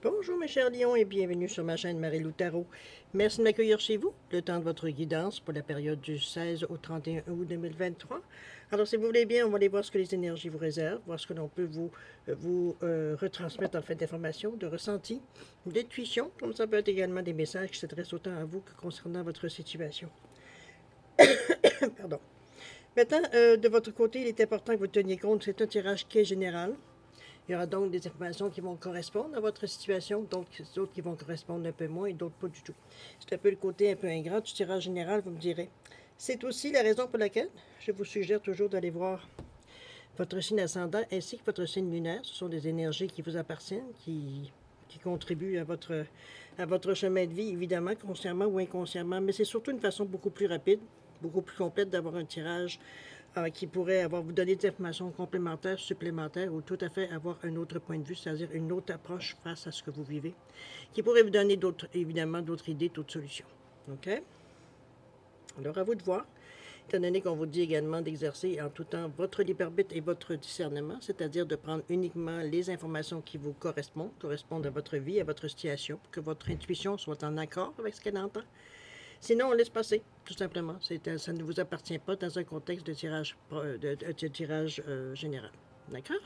Bonjour mes chers lions et bienvenue sur ma chaîne Marie-Lou Tarot. Merci de m'accueillir chez vous, le temps de votre guidance pour la période du 16 au 31 août 2023. Alors si vous voulez bien, on va aller voir ce que les énergies vous réservent, voir ce que l'on peut vous retransmettre en fait d'informations, de ressentis, d'intuition, comme ça peut être également des messages qui s'adressent autant à vous que concernant votre situation. Pardon. Maintenant, de votre côté, il est important que vous teniez compte, c'est un tirage qui est général. Il y aura donc des informations qui vont correspondre à votre situation, donc d'autres qui vont correspondre un peu moins et d'autres pas du tout. C'est un peu le côté un peu ingrat du tirage général, vous me direz. C'est aussi la raison pour laquelle je vous suggère toujours d'aller voir votre signe ascendant ainsi que votre signe lunaire. Ce sont des énergies qui vous appartiennent, qui contribuent à votre chemin de vie, évidemment, consciemment ou inconsciemment, mais c'est surtout une façon beaucoup plus rapide, beaucoup plus complète d'avoir un tirage qui pourrait vous donner des informations complémentaires, supplémentaires, ou tout à fait avoir un autre point de vue, c'est-à-dire une autre approche face à ce que vous vivez, qui pourrait vous donner évidemment d'autres idées, d'autres solutions. OK? Alors, à vous de voir, étant donné qu'on vous dit également d'exercer en tout temps votre libre arbitre et votre discernement, c'est-à-dire de prendre uniquement les informations qui vous correspondent à votre vie, à votre situation, pour que votre intuition soit en accord avec ce qu'elle entend. Sinon, on laisse passer, tout simplement. Ça ne vous appartient pas dans un contexte de tirage général. D'accord?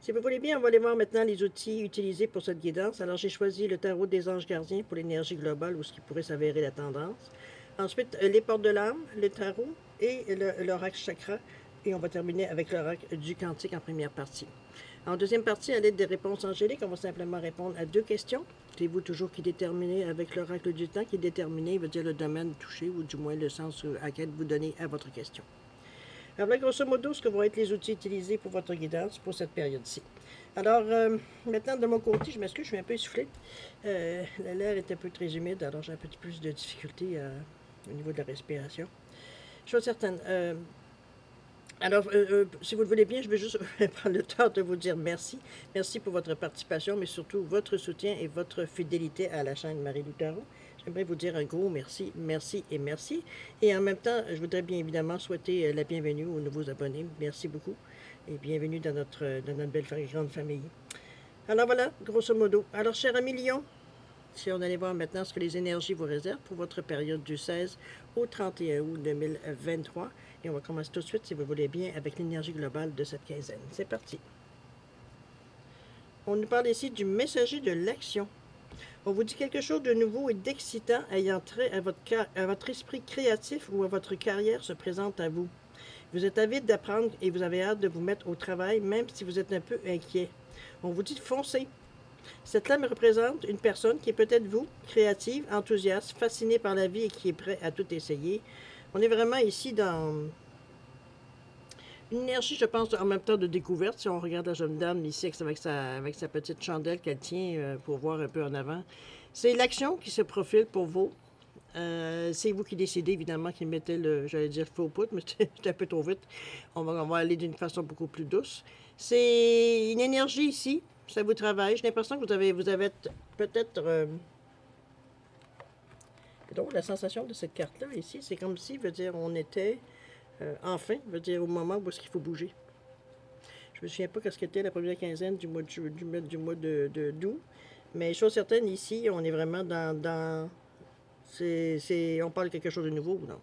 Si vous voulez bien, on va aller voir maintenant les outils utilisés pour cette guidance. Alors, j'ai choisi le tarot des anges gardiens pour l'énergie globale ou ce qui pourrait s'avérer la tendance. Ensuite, les portes de l'âme, le tarot et l'oracle chakra. Et on va terminer avec l'oracle du cantique en première partie. En deuxième partie, à l'aide des réponses angéliques, on va simplement répondre à deux questions. C'est vous toujours qui déterminez avec l'oracle du temps, qui est déterminé, veut dire le domaine touché, ou du moins le sens à quel vous donnez à votre question. Alors, grosso modo, ce que vont être les outils utilisés pour votre guidance pour cette période-ci. Alors, maintenant, de mon côté, je m'excuse, je suis un peu essoufflée. L'air est un peu très humide, alors j'ai un petit peu plus de difficulté au niveau de la respiration. Chose certaine. Alors, si vous le voulez bien, je vais juste prendre le temps de vous dire merci. Merci pour votre participation, mais surtout votre soutien et votre fidélité à la chaîne Marie-Lou Tarot. J'aimerais vous dire un gros merci, merci et merci. Et en même temps, je voudrais bien évidemment souhaiter la bienvenue aux nouveaux abonnés. Merci beaucoup et bienvenue dans notre belle grande famille. Alors voilà, grosso modo. Alors, cher ami Lion, si on allait voir maintenant ce que les énergies vous réservent pour votre période du 16 au 31 août 2023. Et on va commencer tout de suite, si vous voulez bien, avec l'énergie globale de cette quinzaine. C'est parti. On nous parle ici du messager de l'action. On vous dit quelque chose de nouveau et d'excitant ayant trait à votre esprit créatif ou à votre carrière se présente à vous. Vous êtes avide d'apprendre et vous avez hâte de vous mettre au travail, même si vous êtes un peu inquiet. On vous dit de foncer. Cette lame représente une personne qui est peut-être vous, créative, enthousiaste, fascinée par la vie et qui est prêt à tout essayer. On est vraiment ici dans une énergie, je pense, en même temps de découverte. Si on regarde la jeune dame ici avec sa petite chandelle qu'elle tient pour voir un peu en avant. C'est l'action qui se profile pour vous. C'est vous qui décidez, évidemment, qui mettez j'allais dire faux poutre, mais c'est un peu trop vite. On va aller d'une façon beaucoup plus douce. C'est une énergie ici. Ça vous travaille. J'ai l'impression que vous avez peut-être... donc, la sensation de cette carte-là, ici, c'est comme si, veut dire, on était... enfin, veut dire au moment où est-ce qu'il faut bouger. Je me souviens pas ce qu'était la première quinzaine du mois d'août, mais chose certaine, ici, on est vraiment on parle de quelque chose de nouveau ou non?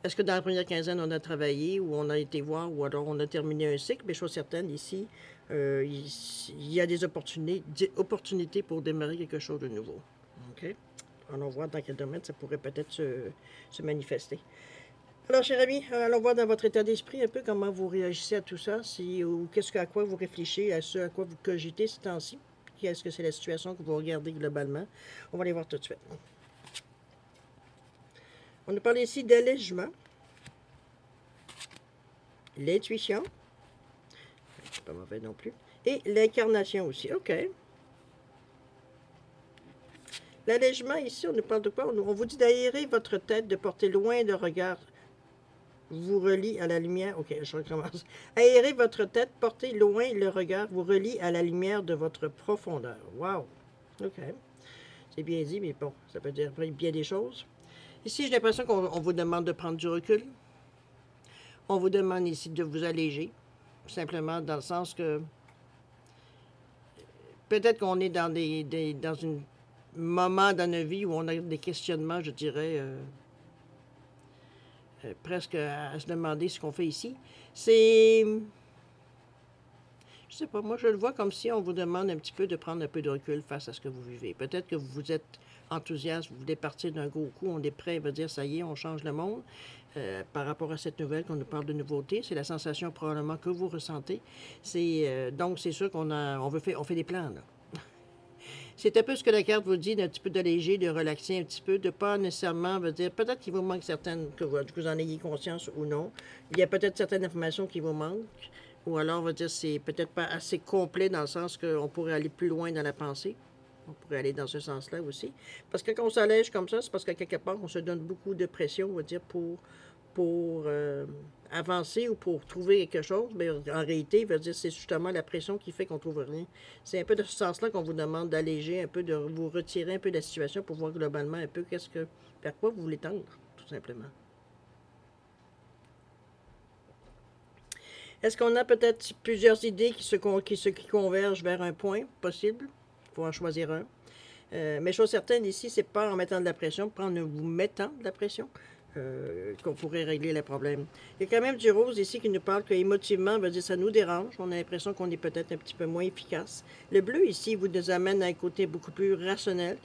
Est-ce que dans la première quinzaine, on a travaillé ou on a été voir ou alors on a terminé un cycle? Mais chose certaine, ici, il y a des opportunités pour démarrer quelque chose de nouveau. OK? Allons voir dans quel domaine ça pourrait peut-être se manifester. Alors, cher ami, allons voir dans votre état d'esprit un peu comment vous réagissez à tout ça, ou à quoi vous réfléchissez, à ce à quoi vous cogitez ce temps-ci. Est-ce que c'est la situation que vous regardez globalement? On va aller voir tout de suite. On nous parle ici d'allègement, l'intuition, c'est pas mauvais non plus, et l'incarnation aussi. OK. L'allègement ici, on nous parle de quoi? On vous dit d'aérer votre tête, de porter loin le regard vous relie à la lumière. OK, je recommence. Aérez votre tête, portez loin le regard, vous relie à la lumière de votre profondeur. Wow! OK. C'est bien dit, mais bon, ça peut dire bien des choses. Ici, j'ai l'impression qu'on vous demande de prendre du recul. On vous demande ici de vous alléger, simplement dans le sens que peut-être qu'on est dans dans un moment dans notre vie où on a des questionnements, je dirais, presque à se demander ce qu'on fait ici. C'est... Je sais pas, moi je le vois comme si on vous demande un petit peu de prendre un peu de recul face à ce que vous vivez. Peut-être que vous êtes enthousiaste, vous voulez partir d'un gros coup, on est prêt, il va dire ça y est, on change le monde. Par rapport à cette nouvelle qu'on nous parle de nouveauté, c'est la sensation probablement que vous ressentez. Donc c'est sûr on fait des plans là. C'est un peu ce que la carte vous dit, d'un petit peu d'alléger, de relaxer un petit peu, de pas nécessairement, veut dire, peut-être qu'il vous manque certaines, que vous en ayez conscience ou non. Il y a peut-être certaines informations qui vous manquent, ou alors, on va dire, c'est peut-être pas assez complet dans le sens qu'on pourrait aller plus loin dans la pensée. On pourrait aller dans ce sens-là aussi. Parce que quand on s'allège comme ça, c'est parce qu'à quelque part, on se donne beaucoup de pression, on va dire, pour avancer ou pour trouver quelque chose, mais en réalité, veut dire, c'est justement la pression qui fait qu'on ne trouve rien. C'est un peu de ce sens-là qu'on vous demande d'alléger un peu, de vous retirer un peu de la situation pour voir globalement un peu vers quoi vous voulez tendre, tout simplement. Est-ce qu'on a peut-être plusieurs idées qui convergent vers un point possible? Il faut en choisir un. Mais chose certaine ici, c'est pas en mettant de la pression, pas en vous mettant de la pression, qu'on pourrait régler le problème. Il y a quand même du rose ici qui nous parle que émotivement, veut dire ça nous dérange. On a l'impression qu'on est peut-être un petit peu moins efficace. Le bleu ici vous nous amène à un côté beaucoup plus rationnel,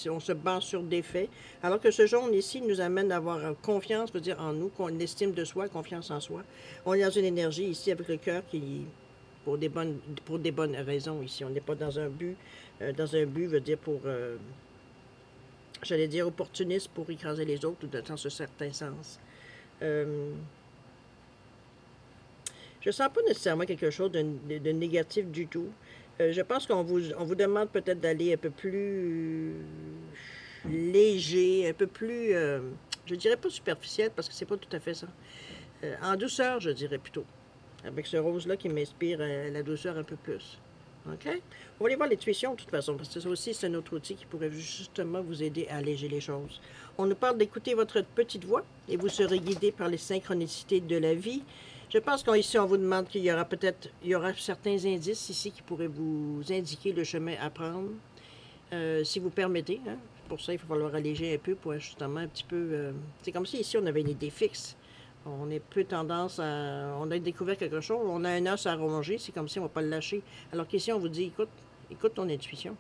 on se base sur des faits, alors que ce jaune ici nous amène à avoir confiance, veut dire en nous, qu'on estime de soi, confiance en soi. On est dans une énergie ici avec le cœur qui pour des bonnes raisons ici. On n'est pas dans un but, veut dire j'allais dire opportuniste pour écraser les autres, dans ce certain sens. Je ne sens pas nécessairement quelque chose de négatif du tout. Je pense on vous demande peut-être d'aller un peu plus léger, un peu plus, je dirais pas superficiel, parce que c'est pas tout à fait ça. En douceur, je dirais plutôt. Avec ce rose-là qui m'inspire la douceur un peu plus. OK? On va aller voir l'intuition de toute façon, parce que ça aussi, c'est un autre outil qui pourrait justement vous aider à alléger les choses. On nous parle d'écouter votre petite voix et vous serez guidé par les synchronicités de la vie. Je pense qu'ici, on vous demande qu'il y aura certains indices ici qui pourraient vous indiquer le chemin à prendre, si vous permettez. Hein? Pour ça, il va falloir alléger un peu pour justement un petit peu... c'est comme si ici, on avait une idée fixe. On est peu tendance à... On a découvert quelque chose, on a un os à ronger, c'est comme si on ne va pas le lâcher. Alors qu'ici, on vous dit, écoute ton intuition.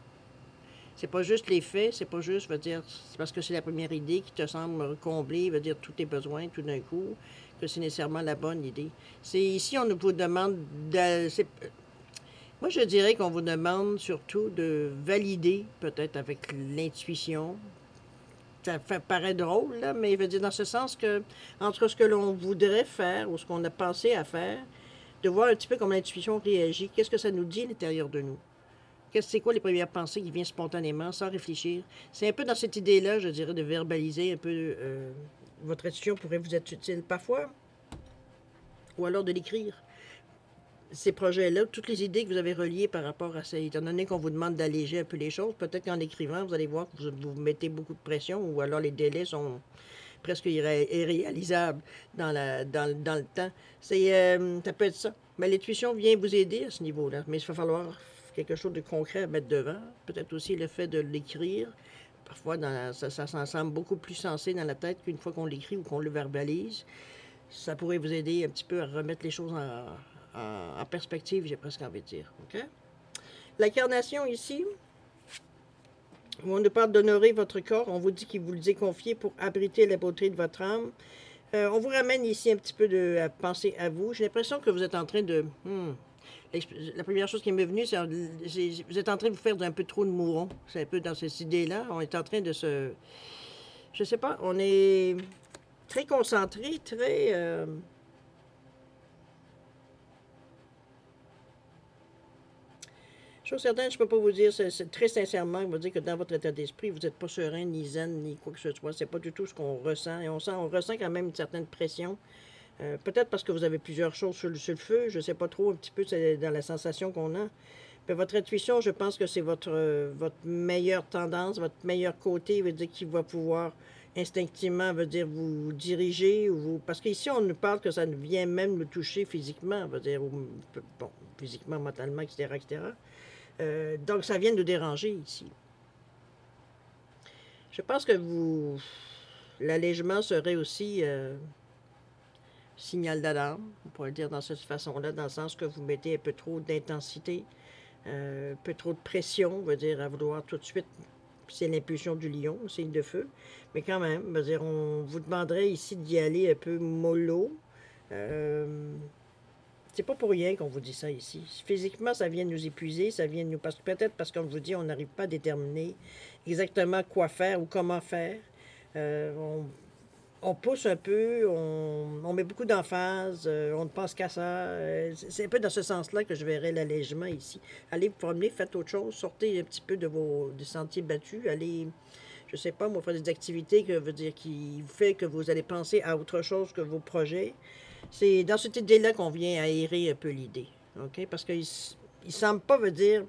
C'est pas juste les faits, c'est pas juste, veut dire, c'est parce que c'est la première idée qui te semble combler, veut dire tous tes besoins tout d'un coup, que c'est nécessairement la bonne idée. C'est ici, on vous demande moi, je dirais qu'on vous demande surtout de valider, peut-être avec l'intuition. Ça paraît drôle, là, mais il veut dire dans ce sens que, entre ce que l'on voudrait faire ou ce qu'on a pensé à faire, de voir un petit peu comment l'intuition réagit, qu'est-ce que ça nous dit à l'intérieur de nous. C'est quoi les premières pensées qui viennent spontanément, sans réfléchir. C'est un peu dans cette idée-là, je dirais, de verbaliser un peu votre intuition pourrait vous être utile parfois, ou alors de l'écrire. Ces projets-là, toutes les idées que vous avez reliées par rapport à ça, étant donné qu'on vous demande d'alléger un peu les choses, peut-être qu'en écrivant, vous allez voir que vous mettez beaucoup de pression ou alors les délais sont presque irréalisables dans le temps. Ça peut être ça. Mais l'intuition vient vous aider à ce niveau-là. Mais il va falloir quelque chose de concret à mettre devant. Peut-être aussi le fait de l'écrire. Parfois, ça semble beaucoup plus sensé dans la tête qu'une fois qu'on l'écrit ou qu'on le verbalise. Ça pourrait vous aider un petit peu à remettre les choses en perspective, j'ai presque envie de dire. Okay? L'incarnation ici, on nous parle d'honorer votre corps. On vous dit qu'il vous le est confié pour abriter la beauté de votre âme. On vous ramène ici un petit peu à penser à vous. J'ai l'impression que vous êtes en train de... la première chose qui m'est venue, c'est vous êtes en train de vous faire un peu trop de mourons. C'est un peu dans cette idée-là. On est en train de se... Je sais pas, on est très concentré, très... Chose certaine, je ne peux pas vous dire, c'est très sincèrement, je vous dire que dans votre état d'esprit, vous n'êtes pas serein, ni zen, ni quoi que ce soit. C'est pas du tout ce qu'on ressent. Et on ressent quand même une certaine pression. Peut-être parce que vous avez plusieurs choses sur le feu. Je ne sais pas trop, un petit peu, c'est dans la sensation qu'on a. Mais votre intuition, je pense que c'est votre meilleure tendance, votre meilleur côté, veut dire qui va pouvoir instinctivement, veut dire vous diriger. Parce qu'ici, on nous parle que ça vient même nous toucher physiquement, veut dire, bon, physiquement, mentalement, etc., etc. Donc, ça vient nous déranger ici. Je pense que l'allègement serait aussi signal d'alarme, on pourrait le dire dans cette façon-là, dans le sens que vous mettez un peu trop d'intensité, un peu trop de pression, on va dire, à vouloir tout de suite, c'est l'impulsion du lion, signe de feu, mais quand même, on va dire, on vous demanderait ici d'y aller un peu mollo. C'est pas pour rien qu'on vous dit ça ici. Physiquement, ça vient nous épuiser, ça vient nous... Peut-être parce qu'on vous dit, on n'arrive pas à déterminer exactement quoi faire ou comment faire. On pousse un peu, on met beaucoup d'emphase, on ne pense qu'à ça. C'est un peu dans ce sens-là que je verrais l'allègement ici. Allez vous promener, faites autre chose, sortez un petit peu des sentiers battus, allez, je sais pas, moi, faire des activités qui vous fait que vous allez penser à autre chose que vos projets. C'est dans cette idée-là qu'on vient aérer un peu l'idée, OK? Parce qu'il ne semble pas, veut dire,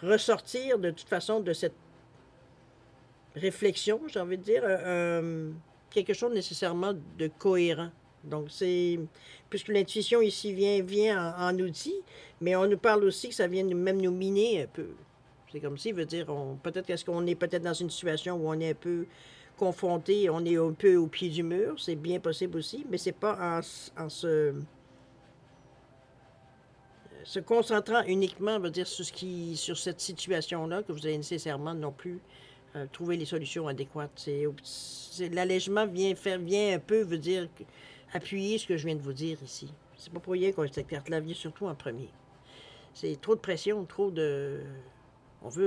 ressortir de toute façon de cette réflexion, j'ai envie de dire, quelque chose nécessairement de cohérent. Donc, puisque l'intuition ici vient en outil, mais on nous parle aussi que ça vient même nous miner un peu. C'est comme si, veut dire, peut-être est-ce qu'on est peut-être dans une situation où on est un peu confronté, on est un peu au pied du mur, c'est bien possible aussi, mais c'est pas en se concentrant uniquement, veut dire, sur cette situation-là que vous allez nécessairement non plus trouver les solutions adéquates. L'allègement vient un peu, veut dire, appuyer ce que je viens de vous dire ici. C'est pas pour rien qu'on cette carte-là vient surtout en premier. C'est trop de pression, trop de... On veut.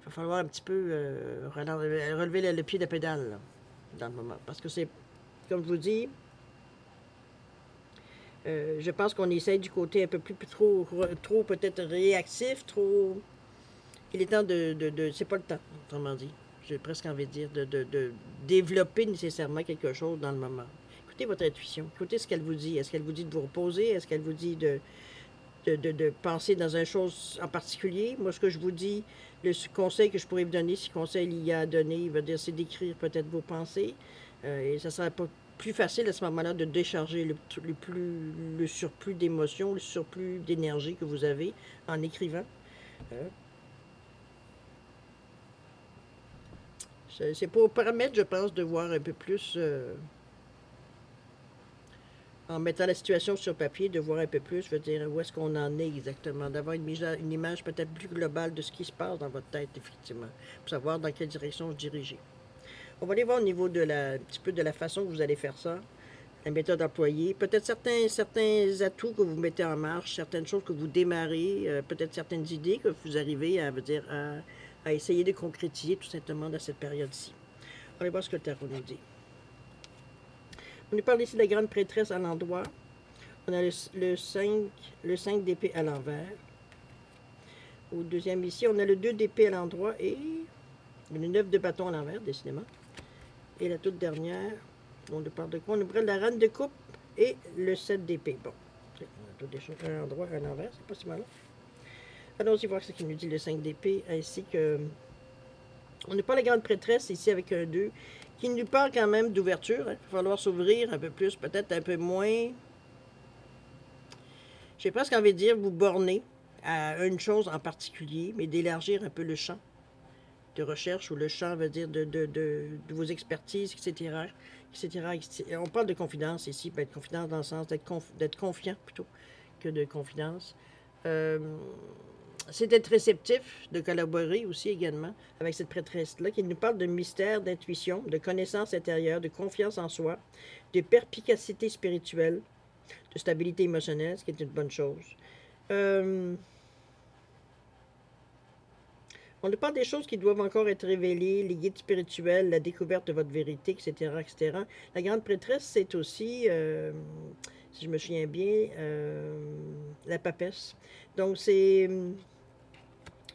Il va falloir un petit peu relever le pied de la pédale, là, dans le moment. Parce que c'est, comme je vous dis, je pense qu'on essaye du côté un peu plus trop peut-être réactif, trop... Il est temps c'est pas le temps, autrement dit. J'ai presque envie de dire, de développer nécessairement quelque chose dans le moment. Écoutez votre intuition, écoutez ce qu'elle vous dit. Est-ce qu'elle vous dit de vous reposer? Est-ce qu'elle vous dit de penser dans une chose en particulier? Moi, ce que je vous dis, le conseil que je pourrais vous donner, si conseil il y a à donner, il va dire, c'est d'écrire peut-être vos pensées. Et ça sera pas plus facile à ce moment-là de décharger le surplus d'émotions, le surplus d'énergie que vous avez en écrivant. C'est pour permettre, je pense, de voir un peu plus, en mettant la situation sur papier, de voir un peu plus, je veux dire, où est-ce qu'on en est exactement, d'avoir une image peut-être plus globale de ce qui se passe dans votre tête, effectivement, pour savoir dans quelle direction se diriger. On va aller voir au niveau un petit peu de la façon que vous allez faire ça, la méthode employée, peut-être certains atouts que vous mettez en marche, certaines choses que vous démarrez, peut-être certaines idées que vous arrivez à, à essayer de concrétiser tout simplement dans cette période-ci. On va aller voir ce que le tarot nous dit. On nous parle ici de la grande prêtresse à l'endroit. On a le 5 d'épée à l'envers. Au deuxième ici, on a le 2 d'épée à l'endroit et le 9 de bâton à l'envers, décidément. Et la toute dernière, on nous parle de quoi? On nous parle de la reine de coupe et le 7 d'épée. Bon, on a toutes des choses à l'endroit et à l'envers, c'est pas si mal. Allons-y voir ce qu'il nous dit le 5 d'épée, ainsi que... On nous parle de la grande prêtresse ici avec un 2, qui nous parle quand même d'ouverture. Il va falloir s'ouvrir un peu plus, peut-être un peu moins. J'ai presque envie de dire vous borner à une chose en particulier, mais d'élargir un peu le champ de recherche, ou le champ, veut dire, de vos expertises, etc., etc. On parle de confidence ici, être confidence dans le sens d'être confiant plutôt que de confidence. C'est d'être réceptif, de collaborer aussi également avec cette prêtresse-là, qui nous parle de mystère, d'intuition, de connaissance intérieure, de confiance en soi, de perspicacité spirituelle, de stabilité émotionnelle, ce qui est une bonne chose. On nous parle des choses qui doivent encore être révélées, les guides spirituels, la découverte de votre vérité, etc., etc. La grande prêtresse, c'est aussi, si je me souviens bien, la papesse. Donc, c'est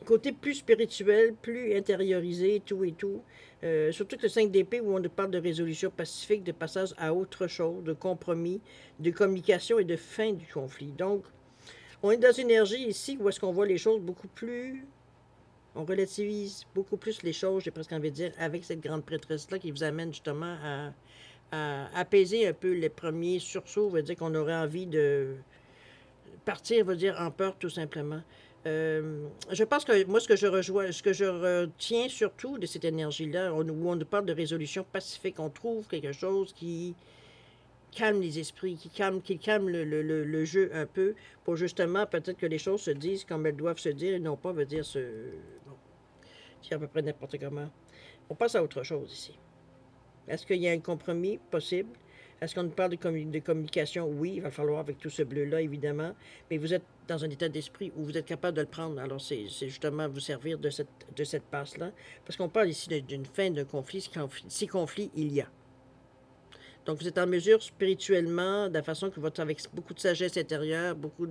côté plus spirituel, plus intériorisé, tout et tout. Surtout que le 5 d'épée, où on nous parle de résolution pacifique, de passage à autre chose, de compromis, de communication et de fin du conflit. Donc, on est dans une énergie ici où est-ce qu'on voit les choses beaucoup plus... On relativise beaucoup plus les choses, j'ai presque envie de dire, avec cette grande prêtresse-là qui vous amène justement à apaiser un peu les premiers sursauts. Ça veut dire qu'on aurait envie de partir, veut dire, en peur, tout simplement. Je pense que moi, ce que je retiens surtout de cette énergie-là, où on nous parle de résolution pacifique, on trouve quelque chose qui calme les esprits, qui calme le jeu un peu, pour justement, peut-être que les choses se disent comme elles doivent se dire, et non pas, veut dire, bon, c'est à peu près n'importe comment. On passe à autre chose ici. Est-ce qu'il y a un compromis possible? Est-ce qu'on parle de communication? Oui, il va falloir avec tout ce bleu-là, évidemment. Mais vous êtes dans un état d'esprit où vous êtes capable de le prendre. Alors, c'est justement vous servir de cette passe-là. Parce qu'on parle ici d'une fin d'un conflit, si conflit il y a. Donc, vous êtes en mesure spirituellement, de la façon que vous êtes avec beaucoup de sagesse intérieure, vous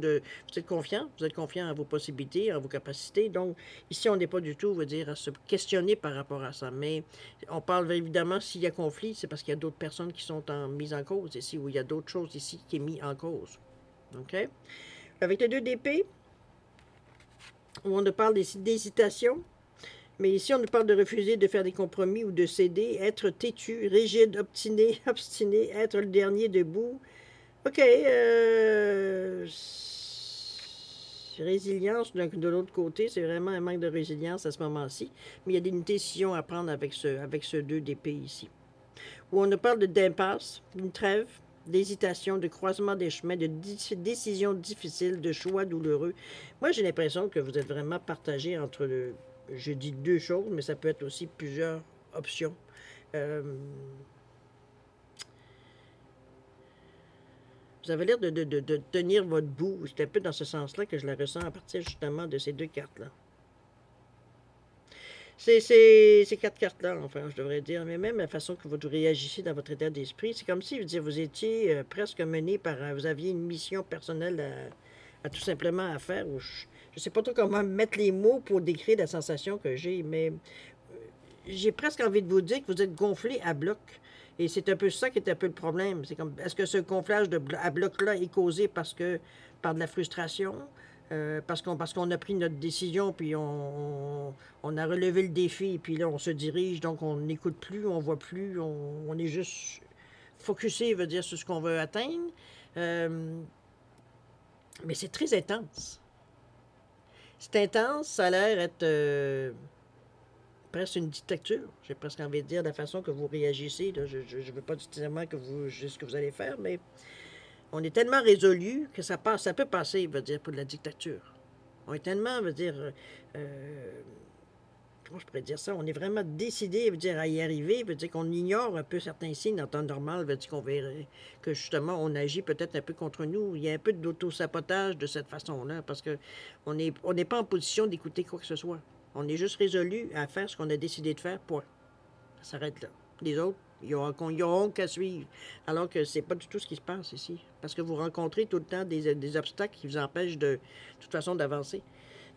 êtes confiant en vos possibilités, en vos capacités. Donc, ici, on n'est pas du tout, on va dire, à se questionner par rapport à ça. Mais on parle évidemment, s'il y a conflit, c'est parce qu'il y a d'autres personnes qui sont mises en cause ici, ou il y a d'autres choses ici qui est mis en cause. OK? Avec le 2 d'épée, où on nous parle d'hésitation. Mais ici, on nous parle de refuser de faire des compromis ou de céder, être têtu, rigide, obstiné, être le dernier debout. OK. Résilience, de l'autre côté, c'est vraiment un manque de résilience à ce moment-ci. Mais il y a des décisions à prendre avec ce 2 d'épée ici. Où on nous parle d'impasse, d'une trêve, d'hésitation, de croisement des chemins, de décisions difficiles, de choix douloureux. Moi, j'ai l'impression que vous êtes vraiment partagé entre je dis deux choses, mais ça peut être aussi plusieurs options. Vous avez l'air de tenir votre bout. C'est un peu dans ce sens-là que je la ressens à partir justement de ces deux cartes-là. Ces quatre cartes-là, enfin, je devrais dire, mais même la façon que vous réagissez dans votre état d'esprit, c'est comme si vous étiez presque mené par... vous aviez une mission personnelle à tout simplement à faire. Ou je ne sais pas trop comment mettre les mots pour décrire la sensation que j'ai, mais j'ai presque envie de vous dire que vous êtes gonflé à bloc. Et c'est un peu ça qui est un peu le problème. C'est comme, est-ce que ce gonflage à bloc-là est causé par de la frustration, parce qu'on a pris notre décision, puis on a relevé le défi, puis là, on se dirige, donc on n'écoute plus, on voit plus, on est juste focusé, veut dire, sur ce qu'on veut atteindre. Mais c'est très intense. C'est intense, ça a l'air être presque une dictature. J'ai presque envie de dire de la façon que vous réagissez. Là. Je ne veux pas nécessairement que vous ce que vous allez faire, mais on est tellement résolu que ça peut passer, veut dire, pour de la dictature. On est tellement, veut dire, comment je pourrais dire ça? On est vraiment décidé, veut dire, à y arriver, veut dire qu'on ignore un peu certains signes en temps normal, veut dire qu'on verrait que justement on agit peut-être un peu contre nous. Il y a un peu d'auto-sabotage de cette façon-là, parce que on n'est pas en position d'écouter quoi que ce soit. On est juste résolu à faire ce qu'on a décidé de faire, point. Ça s'arrête là. Les autres, ils n'auront qu'à suivre. Alors que c'est pas du tout ce qui se passe ici. Parce que vous rencontrez tout le temps des obstacles qui vous empêchent de toute façon d'avancer.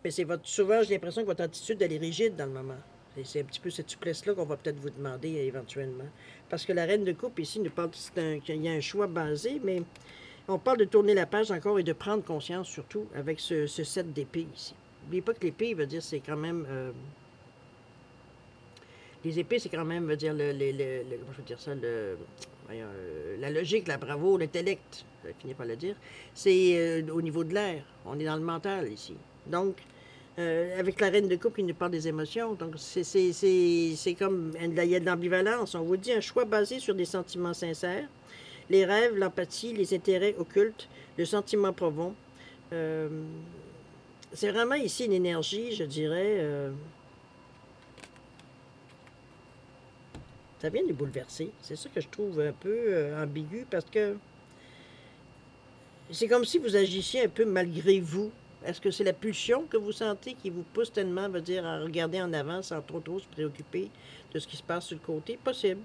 Mais souvent, j'ai l'impression que votre attitude, elle est rigide dans le moment. Et c'est un petit peu cette souplesse-là qu'on va peut-être vous demander éventuellement. Parce que la reine de coupe ici nous parle qu'il y a un choix basé, mais on parle de tourner la page encore et de prendre conscience surtout avec ce 7 d'épée ici. N'oubliez pas que l'épée veut dire c'est quand même... les épées, c'est quand même, veut dire, comment je veux dire ça, la logique, la bravoure, l'intellect, je finis par le dire, c'est au niveau de l'air. On est dans le mental ici. Donc, avec la reine de coupe, il nous parle des émotions. Donc, c'est comme, il y a de l'ambivalence. On vous dit un choix basé sur des sentiments sincères, les rêves, l'empathie, les intérêts occultes, le sentiment profond. C'est vraiment ici une énergie, je dirais... ça vient les bouleverser. C'est ça que je trouve un peu ambigu, parce que c'est comme si vous agissiez un peu malgré vous. Est-ce que c'est la pulsion que vous sentez qui vous pousse tellement, veut dire, à regarder en avant sans trop se préoccuper de ce qui se passe sur le côté? Possible.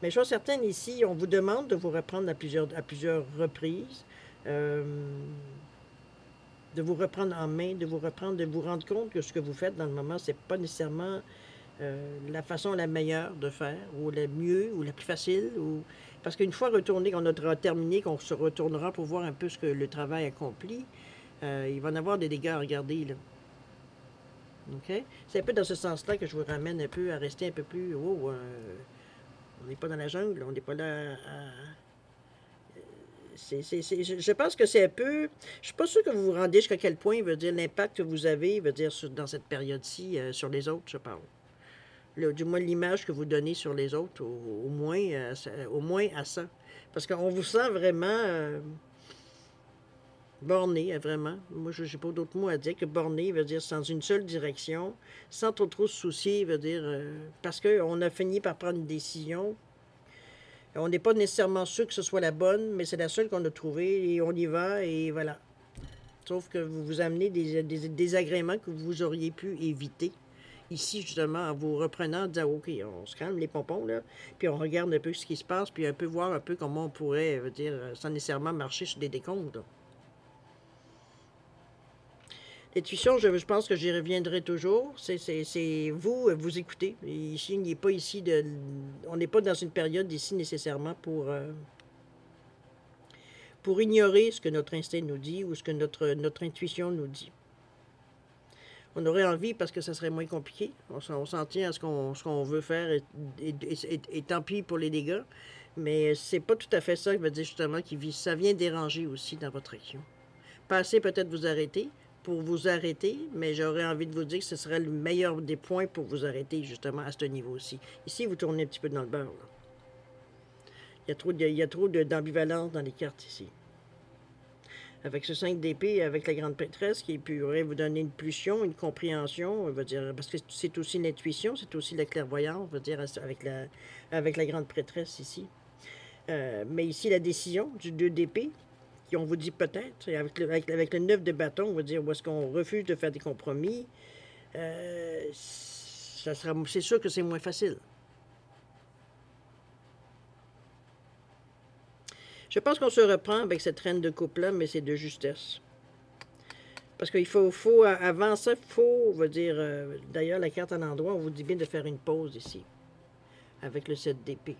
Mais chose certaine, ici, on vous demande de vous reprendre à plusieurs reprises, de vous reprendre en main, de vous rendre compte que ce que vous faites dans le moment, c'est pas nécessairement la façon la meilleure de faire, ou la mieux, ou la plus facile, parce qu'une fois retourné, qu'on aura terminé, qu'on se retournera pour voir un peu ce que le travail accompli, il va en avoir des dégâts à regarder, là. OK? C'est un peu dans ce sens-là que je vous ramène un peu à rester un peu plus... on n'est pas dans la jungle, on n'est pas là Je pense que c'est un peu... Je ne suis pas sûre que vous vous rendez jusqu'à quel point, veut dire, l'impact que vous avez, veut dire, dans cette période-ci, sur les autres, je parle. Du moins, l'image que vous donnez sur les autres, au moins à ça. Parce qu'on vous sent vraiment borné, vraiment. Moi, je n'ai pas d'autres mots à dire que borné, veut dire, dans une seule direction, sans trop se soucier, veut dire, parce qu'on a fini par prendre une décision. On n'est pas nécessairement sûr que ce soit la bonne, mais c'est la seule qu'on a trouvée et on y va et voilà. Sauf que vous vous amenez des désagréments que vous auriez pu éviter. Ici, justement, en vous reprenant, en disant, OK, on se calme les pompons, là, puis on regarde un peu ce qui se passe, puis un peu voir un peu comment on pourrait, dire, sans nécessairement marcher sur des décomptes. L'intuition, je pense que j'y reviendrai toujours. C'est vous, vous écoutez. Et ici, il n'est pas ici de... On n'est pas dans une période ici nécessairement pour ignorer ce que notre instinct nous dit ou ce que notre intuition nous dit. On aurait envie parce que ça serait moins compliqué. On s'en tient à ce qu'on veut faire et tant pis pour les dégâts. Mais c'est pas tout à fait ça qui veut dire justement ça vient déranger aussi dans votre action. Passez peut-être vous arrêter pour vous arrêter, mais j'aurais envie de vous dire que ce serait le meilleur des points pour vous arrêter justement à ce niveau-ci. Ici, vous tournez un petit peu dans le beurre. Là. Il y a trop d'ambivalence dans les cartes ici. Avec ce 5 d'épée, avec la grande prêtresse qui pourrait vous donner une pulsion, une compréhension, on va dire, parce que c'est aussi l'intuition, c'est aussi la clairvoyance, on va dire, avec la grande prêtresse ici. Mais ici, la décision du 2 d'épée, qui on vous dit peut-être, avec le 9 de bâton, on va dire, où est-ce qu'on refuse de faire des compromis, c'est sûr que c'est moins facile. Je pense qu'on se reprend avec cette reine de coupe-là, mais c'est de justesse. Parce qu'il faut avant ça, il faut, on va dire, d'ailleurs, la carte à l'endroit, on vous dit bien de faire une pause ici, avec le 7 d'épée.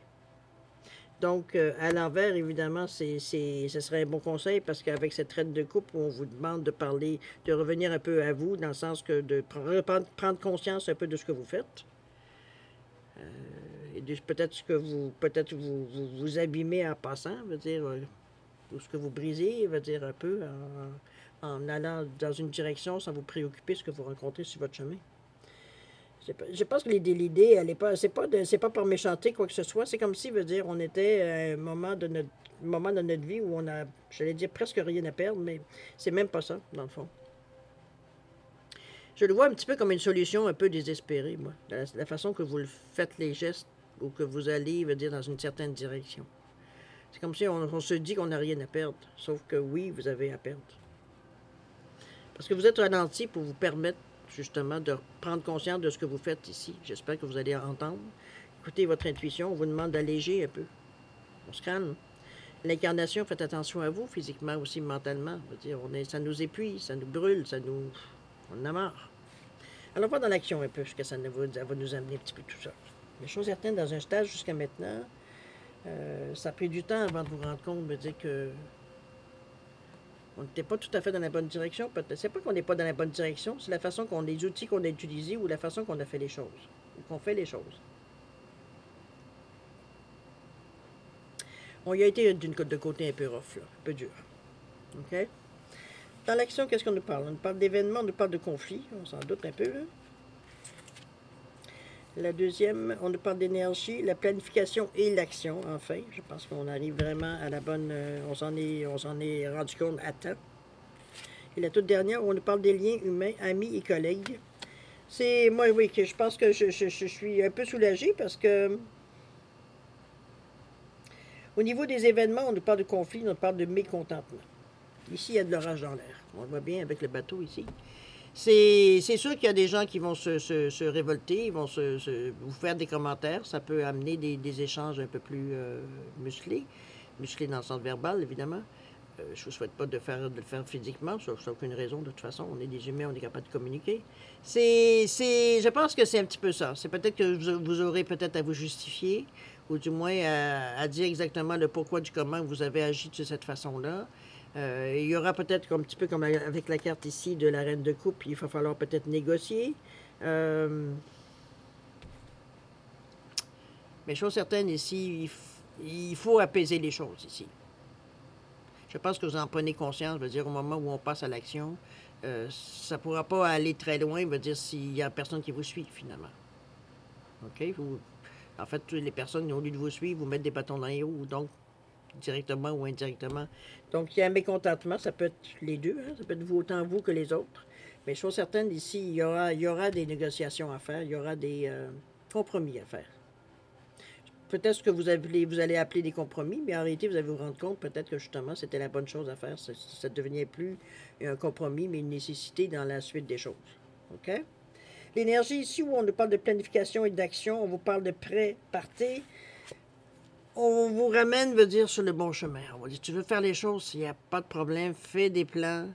Donc, à l'envers, évidemment, ce serait un bon conseil, parce qu'avec cette reine de coupe, on vous demande de parler, de revenir un peu à vous, dans le sens que de prendre conscience un peu de ce que vous faites. Et peut-être que vous abîmez en passant, veut dire, ou ce que vous brisez, veut dire un peu en allant dans une direction sans vous préoccuper de ce que vous rencontrez sur votre chemin. Je pense que l'idée, elle est pas, c'est pas par méchanter quoi que ce soit. C'est comme si, veut dire, on était à un moment de notre vie où on a, j'allais dire, presque rien à perdre, mais c'est même pas ça, dans le fond. Je le vois un petit peu comme une solution un peu désespérée, moi. La façon que vous faites les gestes ou que vous allez, veut dire, dans une certaine direction. C'est comme si on se dit qu'on n'a rien à perdre. Sauf que oui, vous avez à perdre. Parce que vous êtes ralenti pour vous permettre, justement, de prendre conscience de ce que vous faites ici. J'espère que vous allez entendre. Écoutez votre intuition. On vous demande d'alléger un peu. On se calme. L'incarnation, faites attention à vous, physiquement aussi, mentalement. Je veux dire, ça nous épuise, ça nous brûle, on en a marre. Alors, on va dans l'action un peu, jusqu'à ça va nous amener un petit peu tout ça. Les choses certaines, dans un stage jusqu'à maintenant, ça a pris du temps avant de vous rendre compte, de dire que on n'était pas tout à fait dans la bonne direction. C'est pas qu'on n'est pas dans la bonne direction, c'est la façon les outils qu'on a utilisés ou la façon qu'on a fait les choses, ou qu'on fait les choses. On y a été de côté un peu rough, là, un peu dur. OK? Dans l'action, qu'est-ce qu'on nous parle? On nous parle d'événements, on nous parle de conflits, on s'en doute un peu, là. La deuxième, on nous parle d'énergie, la planification et l'action, enfin. Je pense qu'on arrive vraiment à la bonne... on s'en est rendu compte à temps. Et la toute dernière, on nous parle des liens humains, amis et collègues. C'est... Moi, oui, que je pense que je suis un peu soulagée parce que... Au niveau des événements, on nous parle de conflit, on nous parle de mécontentement. Ici, il y a de l'orage dans l'air. On le voit bien avec le bateau ici. C'est sûr qu'il y a des gens qui vont se révolter, ils vont vous faire des commentaires. Ça peut amener des échanges un peu plus musclés dans le sens verbal, évidemment. Je ne vous souhaite pas de le faire physiquement, ça n'a aucune raison, de toute façon. On est des humains, on est capable de communiquer. Je pense que c'est un petit peu ça. C'est peut-être que vous aurez peut-être à vous justifier, ou du moins à dire exactement le pourquoi du comment vous avez agi de cette façon-là. Il y aura peut-être un petit peu comme avec la carte ici de la reine de coupe, il va falloir peut-être négocier. Mais chose certaine ici, il faut apaiser les choses ici. Je pense que vous en prenez conscience, veut dire, au moment où on passe à l'action, ça ne pourra pas aller très loin, veut dire, s'il n'y a personne qui vous suit, finalement. OK? En fait, toutes les personnes, au lieu de vous suivre, vous mettent des bâtons dans les roues, donc directement ou indirectement. Donc, il y a un mécontentement, ça peut être les deux, hein, ça peut être vous, autant vous que les autres. Mais chose certaine, ici, il y aura des négociations à faire, il y aura des compromis à faire. Peut-être que vous allez appeler des compromis, mais en réalité, vous allez vous rendre compte peut-être que justement, c'était la bonne chose à faire. Ça ne devenait plus un compromis, mais une nécessité dans la suite des choses. OK? L'énergie ici, où on nous parle de planification et d'action, on vous parle de prêt, partez. On vous ramène, veut dire, sur le bon chemin. On va dire, tu veux faire les choses, il n'y a pas de problème, fais des plans.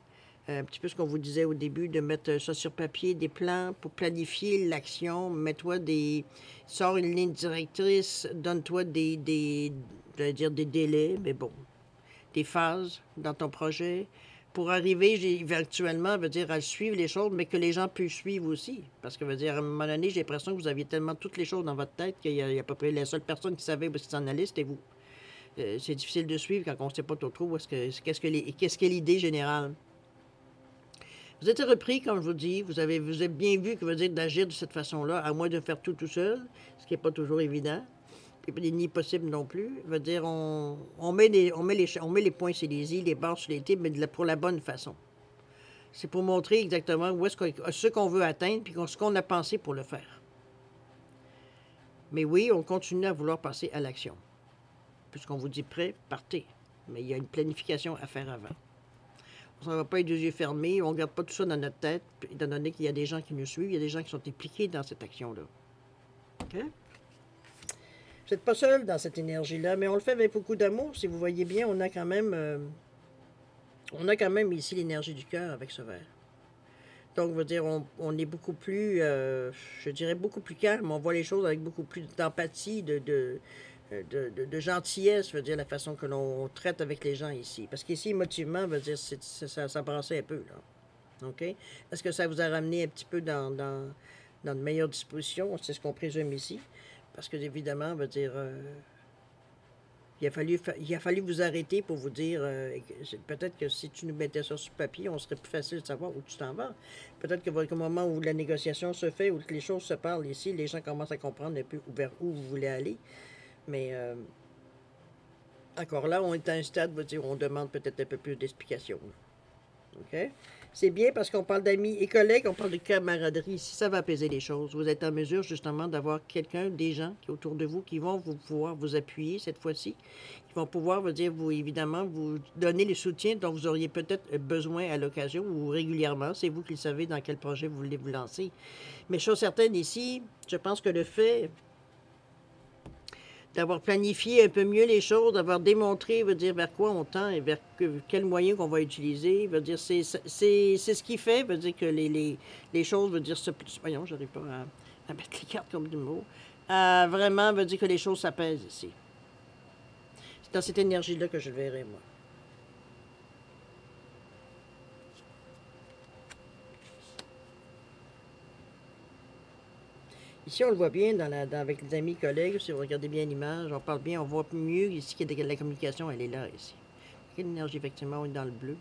Un petit peu ce qu'on vous disait au début, de mettre ça sur papier, des plans pour planifier l'action. Mets-toi sors une ligne directrice, donne-toi j'allais dire des délais, mais bon, des phases dans ton projet pour arriver éventuellement, veut dire, à suivre les choses, mais que les gens puissent suivre aussi. Parce que, veut dire, à un moment donné, j'ai l'impression que vous aviez tellement toutes les choses dans votre tête qu'il y a à peu près la seule personne qui savait où s'en allait, c'était vous. C'est difficile de suivre quand on ne sait pas trop qu'est-ce que l'idée générale. Vous êtes repris, comme je vous dis, vous avez bien vu que veut dire d'agir de cette façon-là, à moins de faire tout seul, ce qui n'est pas toujours évident, et ni possible non plus. Veut dire, on met les points sur les i, les barres sur les t, mais pour la bonne façon. C'est pour montrer exactement où ce qu'on veut atteindre, puis ce qu'on a pensé pour le faire. Mais oui, on continue à vouloir passer à l'action. Puisqu'on vous dit prêt, partez. Mais il y a une planification à faire avant. On ne va pas être les yeux fermés, on ne garde pas tout ça dans notre tête, étant donné qu'il y a des gens qui nous suivent, il y a des gens qui sont impliqués dans cette action-là. OK? Vous n'êtes pas seul dans cette énergie-là, mais on le fait avec beaucoup d'amour. Si vous voyez bien, on a quand même ici l'énergie du cœur avec ce verre. Donc, je veux dire, on est beaucoup plus, je dirais, beaucoup plus calme. On voit les choses avec beaucoup plus d'empathie, de gentillesse, veut dire, la façon que l'on traite avec les gens ici. Parce qu'ici, émotivement, veut dire, ça brassait un peu, là. OK? Est-ce que ça vous a ramené un petit peu dans de meilleures dispositions? C'est ce qu'on présume ici. Parce que, évidemment, veut dire, il a fallu vous arrêter pour vous dire, peut-être que si tu nous mettais ça sur papier, on serait plus facile de savoir où tu t'en vas. Peut-être qu'au moment où la négociation se fait, où les choses se parlent ici, les gens commencent à comprendre un peu vers où vous voulez aller. Mais encore là, on est à un stade où on demande peut-être un peu plus d'explications. OK? C'est bien parce qu'on parle d'amis et collègues, on parle de camaraderie. Si ça va apaiser les choses, vous êtes en mesure justement d'avoir des gens qui autour de vous qui vont pouvoir vous appuyer cette fois-ci, qui vont pouvoir évidemment, vous donner le soutien dont vous auriez peut-être besoin à l'occasion ou régulièrement. C'est vous qui le savez dans quel projet vous voulez vous lancer. Mais chose certaine ici, je pense que le fait d'avoir planifié un peu mieux les choses, d'avoir démontré, vers quoi on tend et vers quel moyen qu'on va utiliser, c'est ce qui fait, que les choses, voyons, j'arrive pas à mettre les cartes comme du mot, vraiment, dire que les choses s'apaisent ici. C'est dans cette énergie-là que je le verrai, moi. Ici, on le voit bien avec les amis, collègues. Si vous regardez bien l'image, on parle bien, on voit mieux ici que la communication, elle est là, ici. L'énergie, effectivement, on est dans le bleu.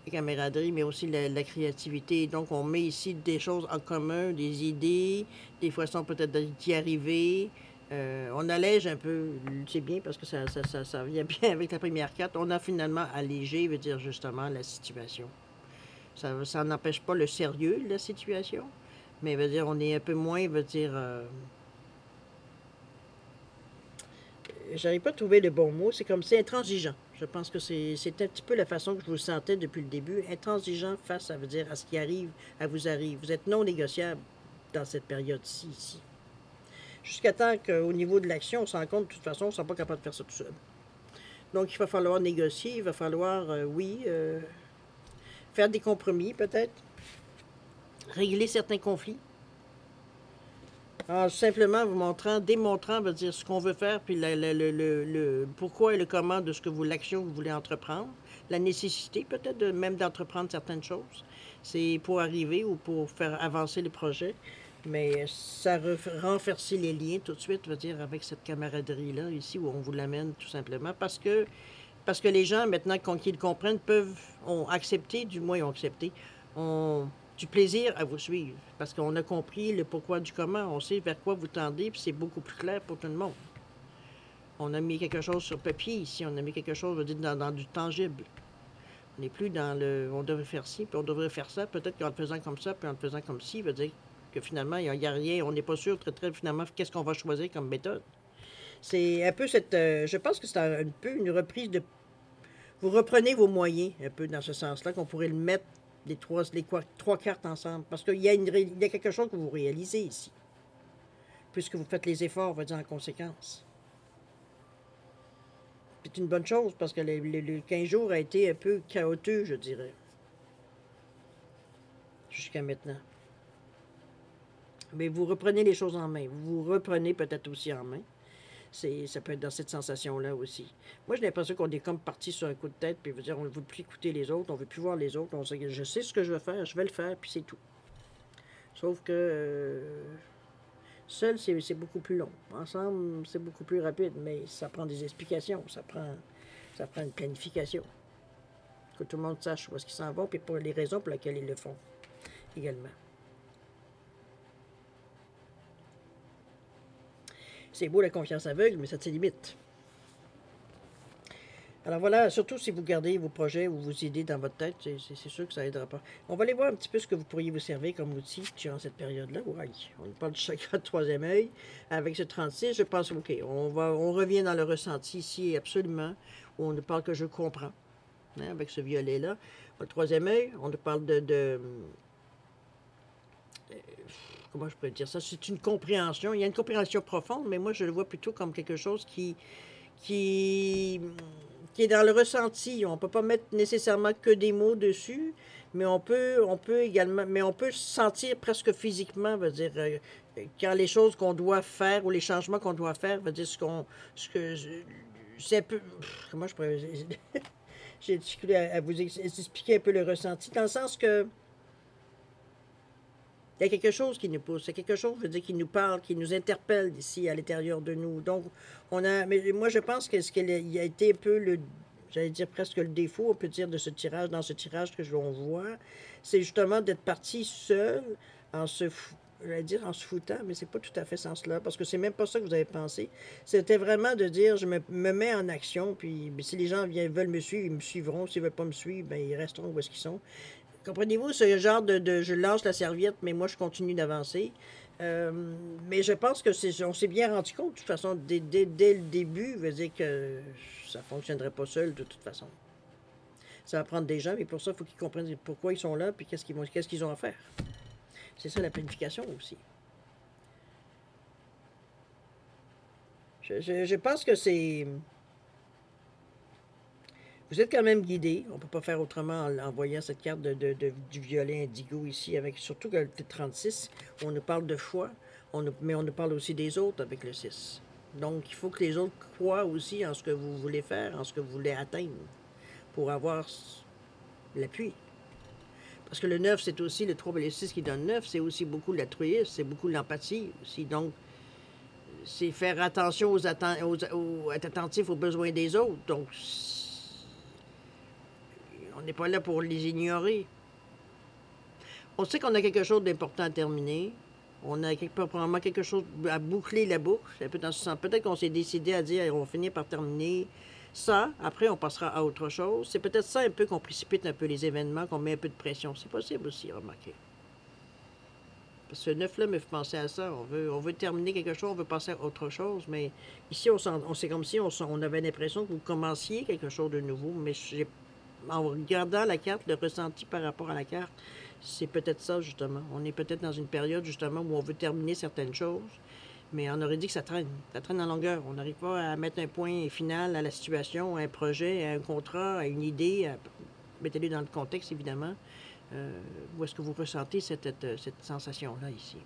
La camaraderie, mais aussi la créativité. Donc, on met ici des choses en commun, des idées, des façons peut-être d'y arriver. On allège un peu, c'est bien parce que ça vient bien avec la première carte. On a finalement allégé, justement, la situation. Ça n'empêche pas le sérieux de la situation. Mais on est un peu moins, j'arrive pas à trouver le bon mot, c'est comme c'est intransigeant. Je pense que c'est un petit peu la façon que je vous sentais depuis le début, intransigeant face à ce qui arrive, vous arrive. Vous êtes non négociable dans cette période-ci, ici. Jusqu'à temps qu'au niveau de l'action, on se rend compte, de toute façon, on ne sera pas capable de faire ça tout seul. Donc, il va falloir négocier, il va falloir, faire des compromis, peut-être. Régler certains conflits. En simplement vous démontrant, ce qu'on veut faire, puis le pourquoi et le comment de l'action que vous voulez entreprendre. La nécessité peut-être même d'entreprendre certaines choses. C'est pour arriver ou pour faire avancer le projet. Mais ça renforcer les liens tout de suite, avec cette camaraderie-là, ici, où on vous l'amène tout simplement. Parce que Parce que les gens, maintenant qu'ils le comprennent, ont accepté, du moins ont accepté, ont du plaisir à vous suivre. Parce qu'on a compris le pourquoi du comment, on sait vers quoi vous tendez, puis c'est beaucoup plus clair pour tout le monde. On a mis quelque chose sur papier ici, on a mis quelque chose, je veux dire, dans du tangible. On n'est plus dans le on devrait faire ci, puis on devrait faire ça. Peut-être qu'en le faisant comme ça, puis en le faisant comme ci, veut dire que finalement, il n'y a rien, on n'est pas sûr très finalement qu'est-ce qu'on va choisir comme méthode. C'est un peu cette. Je pense que c'est un peu une reprise de. Vous reprenez vos moyens, un peu dans ce sens-là, qu'on pourrait le mettre trois cartes ensemble. Parce qu'il y a il y a quelque chose que vous réalisez ici. Puisque vous faites les efforts, on va dire en conséquence. C'est une bonne chose parce que le 15 jours a été un peu chaotique, je dirais. Jusqu'à maintenant. Mais vous reprenez les choses en main. Vous reprenez peut-être aussi en main. Ça peut être dans cette sensation-là aussi. Moi, j'ai l'impression qu'on est comme parti sur un coup de tête, puis dire, on ne veut plus écouter les autres, on ne veut plus voir les autres. Je sais ce que je veux faire, je vais le faire, puis c'est tout. Sauf que seul, c'est beaucoup plus long. Ensemble, c'est beaucoup plus rapide, mais ça prend des explications, ça prend une planification. Que tout le monde sache où est-ce qu'ils s'en vont, puis pour les raisons pour lesquelles ils le font également. C'est beau la confiance aveugle, mais ça a ses limites. Alors voilà, surtout si vous gardez vos projets ou vos idées dans votre tête, c'est sûr que ça aidera pas. On va aller voir un petit peu ce que vous pourriez vous servir comme outil durant cette période-là. Ouais, on parle du chakra de troisième œil avec ce 36. Je pense, OK, on revient dans le ressenti ici, absolument, où on ne parle que je comprends, hein, avec ce violet-là. Le troisième œil, on ne parle comment je pourrais dire ça? C'est une compréhension. Il y a une compréhension profonde, mais moi, je le vois plutôt comme quelque chose qui est dans le ressenti. On ne peut pas mettre nécessairement que des mots dessus, mais on peut également, mais on peut sentir presque physiquement, veut dire, quand les choses qu'on doit faire ou les changements qu'on doit faire, veut dire c'est un peu, comment je pourrais, j'ai difficulté à vous expliquer un peu le ressenti, dans le sens que il y a quelque chose qui nous pousse, il y a quelque chose, je veux dire, qui nous parle, qui nous interpelle ici à l'intérieur de nous. Donc, mais moi, je pense que il a été un peu j'allais dire presque le défaut, on peut dire, de ce tirage, dans ce tirage que l'on voit, c'est justement d'être parti seul, j'allais dire en se foutant, mais c'est pas tout à fait ce sens-là, parce que c'est même pas ça que vous avez pensé. C'était vraiment de dire, je me mets en action, puis si les gens veulent me suivre, ils me suivront. S'ils veulent pas me suivre, ben, ils resteront où est-ce qu'ils sont. Comprenez-vous, ce genre je lâche la serviette, mais moi, je continue d'avancer. Mais je pense que on s'est bien rendu compte, de toute façon, dès le début, veut dire que ça ne fonctionnerait pas seul, de toute façon. Ça va prendre des gens, mais pour ça, il faut qu'ils comprennent pourquoi ils sont là, puis qu'est-ce qu'ils ont à faire. C'est ça, la planification aussi. Je pense que c'est... Vous êtes quand même guidé. On ne peut pas faire autrement en voyant cette carte du violet indigo ici, avec surtout que le 36, on nous parle de foi, mais on nous parle aussi des autres avec le 6. Donc, il faut que les autres croient aussi en ce que vous voulez faire, en ce que vous voulez atteindre, pour avoir l'appui. Parce que le 9, c'est aussi le 3 et le 6 qui donne 9, c'est aussi beaucoup l'altruisme, c'est beaucoup l'empathie aussi. Donc, c'est faire attention être attentif aux besoins des autres. Donc, on n'est pas là pour les ignorer. On sait qu'on a quelque chose d'important à terminer. On a probablement quelque chose à boucler la boucle. Un peu dans ce sens. Peut-être qu'on s'est décidé à dire on va finir par terminer ça. Après, on passera à autre chose. C'est peut-être ça un peu qu'on précipite un peu les événements, qu'on met un peu de pression. C'est possible aussi, remarquez. Parce que ce 9-là me fait penser à ça. On veut terminer quelque chose, on veut passer à autre chose. Mais ici, c'est comme si on avait l'impression que vous commenciez quelque chose de nouveau. Mais en regardant la carte, le ressenti par rapport à la carte, c'est peut-être ça, justement. On est peut-être dans une période, justement, où on veut terminer certaines choses, mais on aurait dit que ça traîne. Ça traîne en longueur. On n'arrive pas à mettre un point final à la situation, à un projet, à un contrat, à une idée. Mettez-le dans le contexte, évidemment. Où est-ce que vous ressentez cette sensation-là, ici?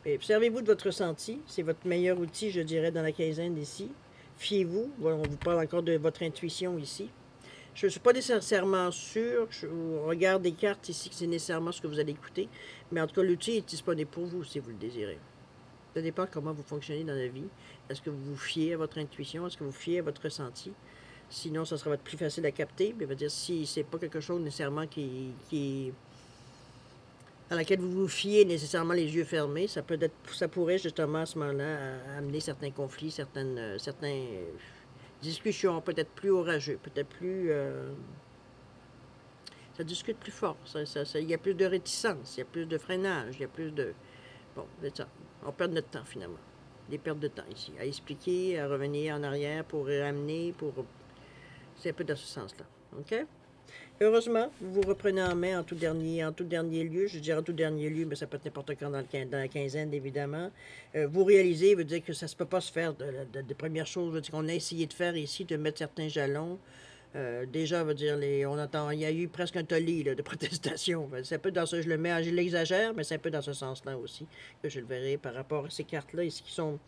Observez-vous de votre ressenti. C'est votre meilleur outil, je dirais, dans la quinzaine ici. Fiez-vous. On vous parle encore de votre intuition ici. Je ne suis pas nécessairement sûr, on regarde des cartes ici, que c'est nécessairement ce que vous allez écouter, mais en tout cas, l'outil est disponible pour vous si vous le désirez. Ça dépend comment vous fonctionnez dans la vie. Est-ce que vous vous fiez à votre intuition? Est-ce que vous vous fiez à votre ressenti? Sinon, ça sera plus facile à capter. Mais dire, si c'est pas quelque chose nécessairement à laquelle vous vous fiez nécessairement les yeux fermés, ça pourrait justement à ce moment-là amener certains conflits, certaines discussions, peut-être plus orageux, peut-être plus... ça discute plus fort, il y a plus de réticence, il y a plus de freinage, il y a plus de... Bon, c'est ça. On perd notre temps finalement. Des pertes de temps ici. À expliquer, à revenir en arrière pour ramener, pour... C'est un peu dans ce sens-là. OK? Heureusement, vous vous reprenez en main en tout dernier lieu. Je dirais en tout dernier lieu, mais ça peut être n'importe quand dans la quinzaine, évidemment. Vous réalisez, veut dire que ça ne peut pas se faire de première chose. Veut dire qu'on a essayé de faire ici, de mettre certains jalons. Déjà, veut dire, on entend, il y a eu presque un tollé là, de protestation. C'est un peu dans ce, je l'exagère, mais c'est un peu dans ce sens-là aussi que je le verrai par rapport à ces cartes-là ici qui sont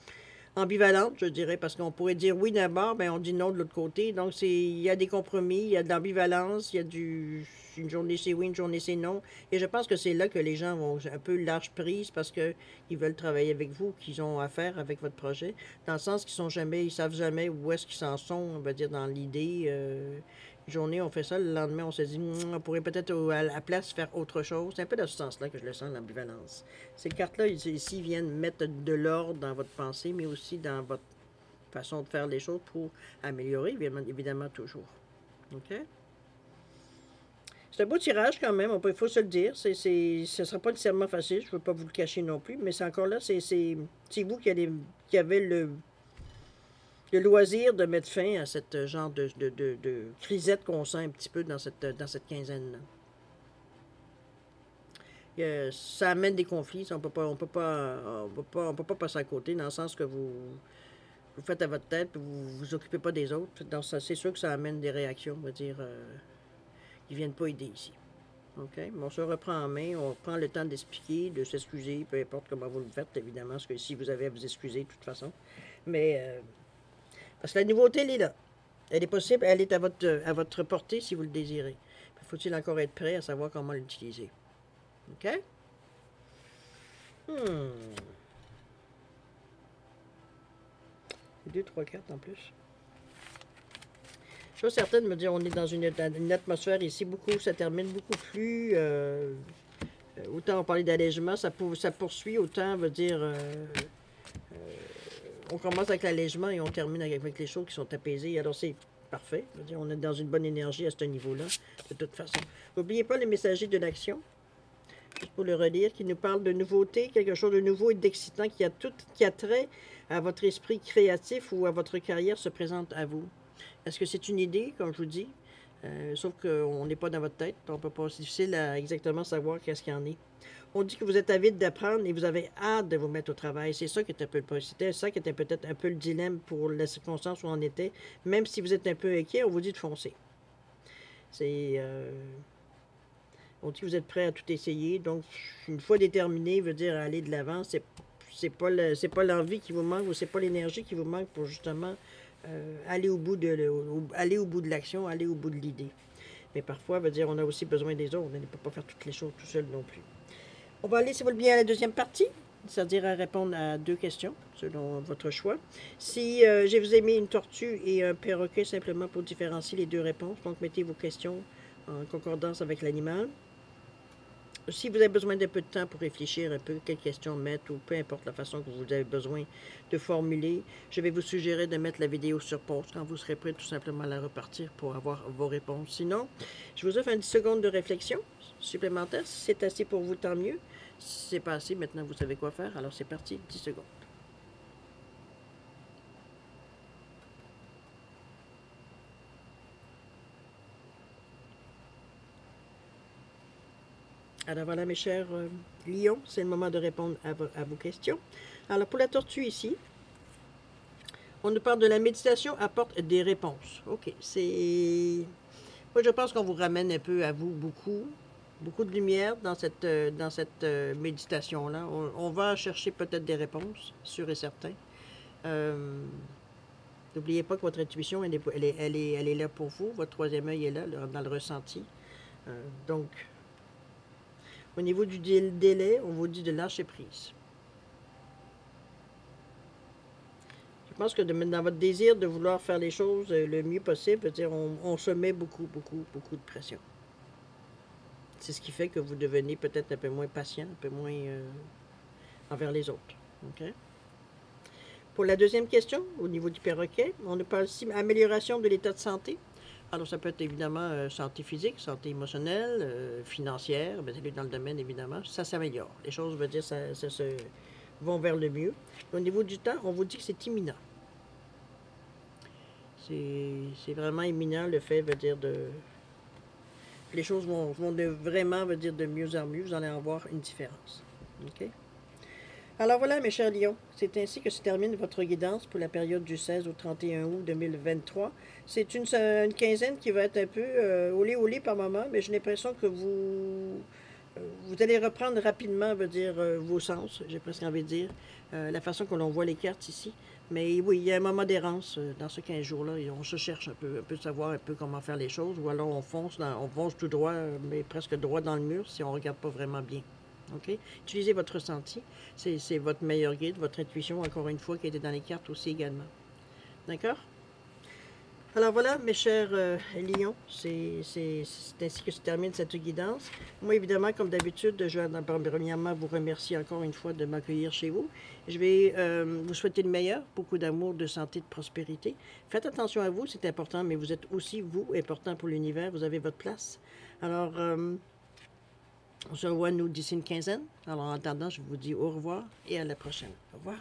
ambivalente, je dirais, parce qu'on pourrait dire oui d'abord, ben on dit non de l'autre côté. Donc, il y a des compromis, il y a de l'ambivalence, il y a une journée c'est oui, une journée c'est non. Et je pense que c'est là que les gens vont un peu lâche prise parce qu'ils veulent travailler avec vous, qu'ils ont affaire avec votre projet, dans le sens ils savent jamais où est-ce qu'ils s'en sont, on va dire, dans l'idée. Une journée, on fait ça, le lendemain, on se dit, on pourrait peut-être à la place faire autre chose. C'est un peu dans ce sens-là que je le sens, l'ambivalence. Ces cartes-là, ici, viennent mettre de l'ordre dans votre pensée, mais aussi dans votre façon de faire les choses pour améliorer, évidemment toujours. OK? C'est un beau tirage quand même, il faut se le dire. Ce ne sera pas nécessairement facile, je ne veux pas vous le cacher non plus, mais c'est encore là, c'est vous qui avez le loisir de mettre fin à cette genre de crisette qu'on sent un petit peu dans cette quinzaine-là. Ça amène des conflits, on peut pas passer à côté, dans le sens que vous faites à votre tête, vous vous occupez pas des autres. Donc c'est sûr que ça amène des réactions, on va dire, qui viennent pas aider ici. OK? On se reprend en main, on prend le temps d'expliquer, de s'excuser, peu importe comment vous le faites, évidemment, parce que si vous avez à vous excuser, de toute façon. Mais parce que la nouveauté, elle est là. Elle est possible, elle est à votre portée si vous le désirez. Faut-il encore être prêt à savoir comment l'utiliser? OK? 2, 3, 4 en plus. Chose certaine me dire, on est dans une atmosphère ici, ça termine beaucoup plus... autant on parlait d'allègement, ça poursuit, autant veut dire... on commence avec l'allègement et on termine avec les choses qui sont apaisées. Alors c'est parfait. Je veux dire, on est dans une bonne énergie à ce niveau-là, de toute façon. N'oubliez pas les messagers de l'action, juste pour le relire, qui nous parle de nouveauté, quelque chose de nouveau et d'excitant qui a trait à votre esprit créatif ou à votre carrière se présente à vous. Est-ce que c'est une idée, comme je vous dis? Sauf qu'on n'est pas dans votre tête, donc c'est difficile à exactement savoir qu'est-ce qu'il y en est. On dit que vous êtes avide d'apprendre et vous avez hâte de vous mettre au travail. C'est ça qui est un peu c'était ça qui était peut-être un peu le dilemme pour la circonstance où on était. Même si vous êtes un peu inquiet, on vous dit de foncer. On dit que vous êtes prêt à tout essayer. Donc, une fois déterminé, veut dire aller de l'avant. C'est pas l'envie qui vous manque ou c'est pas l'énergie qui vous manque pour justement aller au bout de l'action, aller au bout de l'idée. Mais parfois, veut dire on a aussi besoin des autres. On ne peut pas faire toutes les choses tout seul non plus. On va aller, si vous le bien, à la deuxième partie, c'est-à-dire à répondre à 2 questions, selon votre choix. Si je vous ai mis une tortue et un perroquet simplement pour différencier les 2 réponses, donc mettez vos questions en concordance avec l'animal. Si vous avez besoin d'un peu de temps pour réfléchir un peu, quelles questions mettre, ou peu importe la façon que vous avez besoin de formuler, je vais vous suggérer de mettre la vidéo sur pause quand vous serez prêt tout simplement à la repartir pour avoir vos réponses. Sinon, je vous offre un 10 secondes de réflexion supplémentaire. Si c'est assez pour vous, tant mieux. Si c'est pas assez, maintenant vous savez quoi faire. Alors c'est parti, 10 secondes. Alors voilà mes chers lions, c'est le moment de répondre à vos questions. Alors pour la tortue ici, on nous parle de la méditation apporte des réponses. OK, moi je pense qu'on vous ramène un peu à vous beaucoup de lumière dans cette méditation-là. On va chercher peut-être des réponses, sûr et certain. N'oubliez pas que votre intuition, elle est là pour vous. Votre troisième œil est là, dans le ressenti. Donc, au niveau du délai, on vous dit de lâcher prise. Je pense que dans votre désir de vouloir faire les choses le mieux possible, veut dire on se met beaucoup, beaucoup, beaucoup de pression. C'est ce qui fait que vous devenez peut-être un peu moins patient, un peu moins envers les autres. OK? Pour la deuxième question, au niveau du perroquet, on nous parle aussi amélioration de l'état de santé. Alors, ça peut être évidemment santé physique, santé émotionnelle, financière, bien, dans le domaine, évidemment. Ça s'améliore. Les choses, veut dire, ça se vont vers le mieux. Au niveau du temps, on vous dit que c'est imminent. C'est vraiment imminent, le fait, veut dire, de... Les choses vont vraiment, veut dire, de mieux en mieux. Vous allez en voir une différence. OK? Alors voilà, mes chers lions, c'est ainsi que se termine votre guidance pour la période du 16 au 31 août 2023. C'est une quinzaine qui va être un peu olé par moment, mais j'ai l'impression que vous allez reprendre rapidement, veut dire, vos sens, j'ai presque envie de dire, la façon que l'on voit les cartes ici. Mais oui, il y a un moment d'errance dans ce 15 jours-là, et on se cherche un peu savoir un peu comment faire les choses, ou alors on fonce tout droit, mais presque droit dans le mur si on ne regarde pas vraiment bien. OK? Utilisez votre ressenti. C'est votre meilleur guide, votre intuition, encore une fois, qui était dans les cartes aussi également. D'accord? Alors voilà, mes chers lions, c'est ainsi que se termine cette guidance. Moi, évidemment, comme d'habitude, je vais premièrement vous remercier encore une fois de m'accueillir chez vous. Je vais vous souhaiter le meilleur, beaucoup d'amour, de santé, de prospérité. Faites attention à vous, c'est important, mais vous êtes aussi, vous, important pour l'univers. Vous avez votre place. Alors... on se revoit, nous, d'ici une quinzaine. Alors, en attendant, je vous dis au revoir et à la prochaine. Au revoir.